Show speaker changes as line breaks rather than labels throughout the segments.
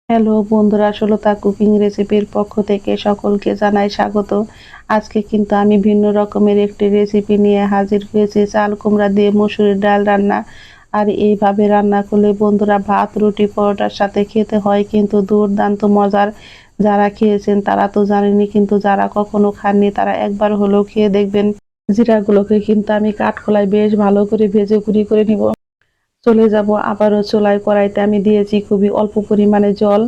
Hello বন্ধুরা, ষোলতা cooking রেসিপির পক্ষ থেকে সকলকে জানাই স্বাগত। আজকে কিন্তু আমি ভিন্ন রকমের একটি রেসিপি নিয়ে হাজির হয়েছি। চাল কুমড়া দিয়ে মসুরির ডাল রান্না। আর এইভাবে রান্না করলে বন্ধুরা ভাত, রুটি, পরোটার সাথে খেতে হয় কিন্তু দুর্দান্ত মজার। যারা খেয়েছেন তারা তো জানেনই, কিন্তু যারা কখনো খাননি তারা একবার হলেও খেয়ে দেখবেন। জিরাগুলোকে কিন্তু আমি কাঠখোলায় বেশ ভালো করে ভেজে গুঁড়ি করে নিব। চলে যাব আবারও চুলায়। কড়াইতে আমি দিয়েছি খুবই অল্প পরিমাণে জল,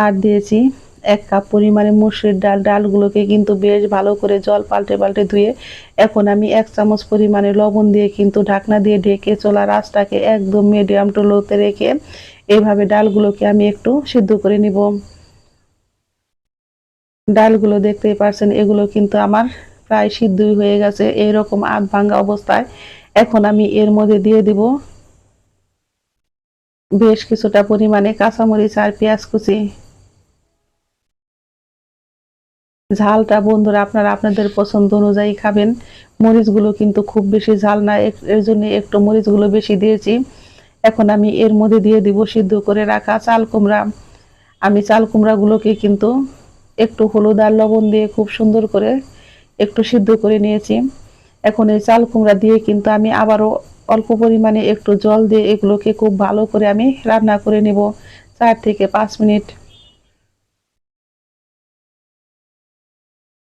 আর দিয়েছি 1 কাপ পরিমাণে মসুরির ডাল। ডালগুলোকে কিন্তু বেশ ভালো করে জল পাল্টে পাল্টে ধুয়ে এখন আমি 1 চামচ পরিমাণে লবণ দিয়ে কিন্তু ঢাকনা দিয়ে ঢেকে চুলার আঁচটাকে একদম মিডিয়াম টু লোতে রেখে এইভাবে ডালগুলোকে আমি একটু সিদ্ধ করে নিব। ডালগুলো দেখতেই পারছেন, এগুলো কিন্তু আমার প্রায় সিদ্ধই হয়ে গেছে, এইরকম আধ ভাঙ্গা অবস্থায়। এখন আমি এর মধ্যে দিয়ে দিব বেশ কিছুটা পরিমাণে কাঁচামরিচ আর পেঁয়াজ কুচি। ঝালটা বন্ধুরা আপনারা আপনাদের পছন্দ অনুযায়ী খাবেন। মরিচগুলো কিন্তু খুব বেশি ঝাল না, এর জন্য একটু মরিচগুলো বেশি দিয়েছি। এখন আমি এর মধ্যে দিয়ে দিব সিদ্ধ করে রাখা চাল কুমড়া। আমি চাল কুমড়াগুলোকে কিন্তু একটু হলুদ আর লবণ দিয়ে খুব সুন্দর করে একটু সিদ্ধ করে নিয়েছি। এখন এই চাল কুমড়া দিয়ে কিন্তু আমি আবারও অল্প পরিমাণে একটু জল দিয়ে এগুলোকে খুব ভালো করে আমি রান্না করে নেব 4 থেকে 5 মিনিট।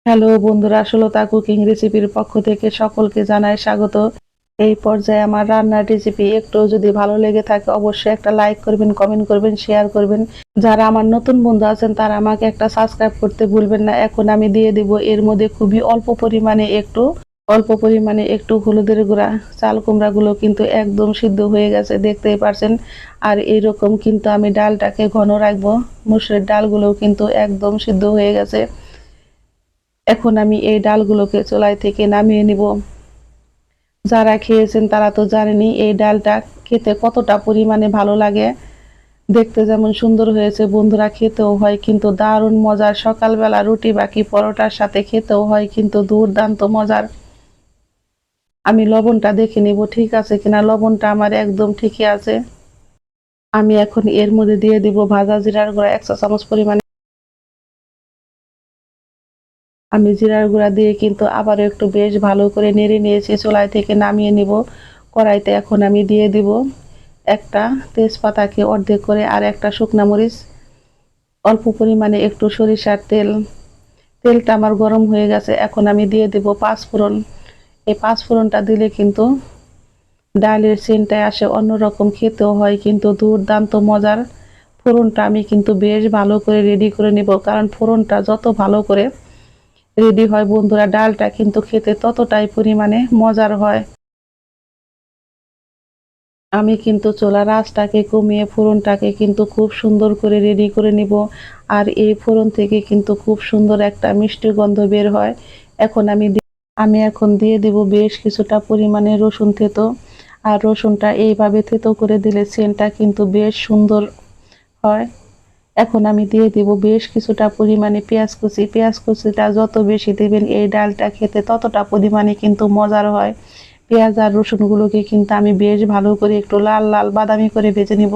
হ্যালো বন্ধুরা, ষোলতা কুকিং রেসিপির পক্ষ থেকে সকলকে জানাই স্বাগত। এই পর্যায়ে আমার রান্নার রেসিপি একটু যদি ভালো লেগে থাকে অবশ্যই একটা লাইক করবেন, কমেন্ট করবেন, শেয়ার করবেন। যারা আমার নতুন বন্ধু আছেন তারা আমাকে একটা সাবস্ক্রাইব করতে ভুলবেন না। এখন আমি দিয়ে দিব এর মধ্যে খুবই অল্প পরিমাণে একটু হলুদের গুঁড়া। চাল কুমড়াগুলো কিন্তু একদম সিদ্ধ হয়ে গেছে, দেখতেই পারছেন। আর এইরকম কিন্তু আমি ডালটাকে ঘন রাখবো। মসুরের ডালগুলো কিন্তু একদম সিদ্ধ হয়ে গেছে। এখন আমি এই ডালগুলোকে চুলাই থেকে নামিয়ে নিব। যারা খেয়েছেন তারা তো জানেনই এই ডালটা খেতে কতটা পরিমাণে ভালো লাগে। দেখতে যেমন সুন্দর হয়েছে বন্ধুরা, খেতেও হয় কিন্তু দারুণ মজার। সকালবেলা রুটি বাকি পরোটার সাথে খেতেও হয় কিন্তু দুর্দান্ত মজার। আমি লবণটা দেখে নিব ঠিক আছে কিনা। লবণটা আমার একদম ঠিকই আছে। আমি এখন এর মধ্যে দিয়ে দিব ভাজা জিরার গুঁড়া 1 চা চামচ পরিমাণে। আমি জিরার গুঁড়া দিয়ে কিন্তু আবারও একটু বেশ ভালো করে নেড়ে নিয়েছি, চুলাই থেকে নামিয়ে নিব। কড়াইতে এখন আমি দিয়ে দিব একটা তেজপাতাকে অর্ধেক করে আর একটা শুকনা মরিচ, অল্প পরিমাণে একটু সরিষার তেল। তেলটা আমার গরম হয়ে গেছে, এখন আমি দিয়ে দিব 5 ফোড়ন। এই 5 ফোড়নটা দিলে কিন্তু ডালের সেন্টটাই আসে অন্যরকম, খেতেও হয় কিন্তু দুর্দান্ত মজার। ফোড়নটা আমি কিন্তু বেশ ভালো করে রেডি করে নিব, কারণ ফোড়নটা যত ভালো করে রেডি হয় বন্ধুরা ডালটা কিন্তু খেতে ততটাই পরিমাণে মজার হয়। আমি কিন্তু চুলার আঁচটাকে কমিয়ে ফোড়নটাকে কিন্তু খুব সুন্দর করে রেডি করে নিব। আর এই ফোড়ন থেকে কিন্তু খুব সুন্দর একটা মিষ্টি গন্ধ বের হয়। এখন আমি এখন দিয়ে দিব বেশ কিছুটা পরিমাণে রসুন থেতো। আর রসুনটা এইভাবে থেতো করে দিলে সেন্টটা কিন্তু বেশ সুন্দর হয়। এখন আমি দিয়ে দিব বেশ কিছুটা পরিমাণে পেঁয়াজ কুচি। পেঁয়াজ কুচিটা যত বেশি দেবেন এই ডালটা খেতে ততটা পরিমাণে কিন্তু মজার হয়। পেঁয়াজ আর রসুনগুলোকে কিন্তু আমি বেশ ভালো করে একটু লাল লাল বাদামি করে ভেজে নিব।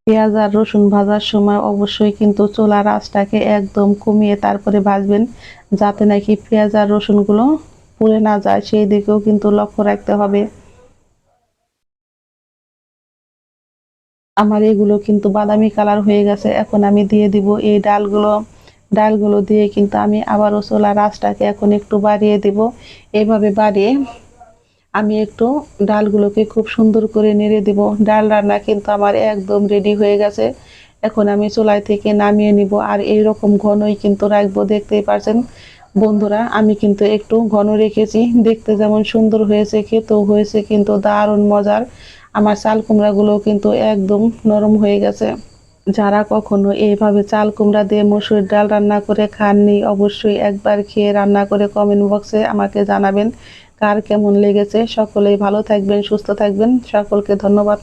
পেঁয়াজ আর রসুন ভাজার সময় অবশ্যই কিন্তু চুলার আঁচটাকে একদম কমিয়ে তারপরে ভাজবেন, যাতে নাকি পেঁয়াজ আর রসুনগুলো পুড়ে না যায়, সেই দিকেও কিন্তু লক্ষ্য রাখতে হবে। আমার এগুলো কিন্তু বাদামি কালার হয়ে গেছে, এখন আমি দিয়ে দিব এই ডালগুলো। ডালগুলো দিয়ে কিন্তু আমি আবারও চুলার আঁচটাকে এখন একটু বাড়িয়ে দিব। এভাবে বাড়িয়ে আমি একটু ডালগুলোকে খুব সুন্দর করে নেড়ে দিব। ডাল রান্না কিন্তু আমার একদম রেডি হয়ে গেছে। এখন আমি চুলাই থেকে নামিয়ে নিব, আর এই রকম ঘনই কিন্তু রাখবো। দেখতেই পারছেন বন্ধুরা, আমি কিন্তু একটু ঘন রেখেছি। দেখতে যেমন সুন্দর হয়েছে, খেতেও হয়েছে কিন্তু দারুণ মজার। আমার চাল কুমড়াগুলো কিন্তু একদম নরম হয়ে গেছে। যারা কখনো এইভাবে চাল কুমড়া দিয়ে মসুর ডাল রান্না করে খাননি অবশ্যই একবার খেয়ে রান্না করে কমেন্ট বক্সে আমাকে জানাবেন কার কেমন লেগেছে। সকলেই ভালো থাকবেন, সুস্থ থাকবেন। সকলকে ধন্যবাদ।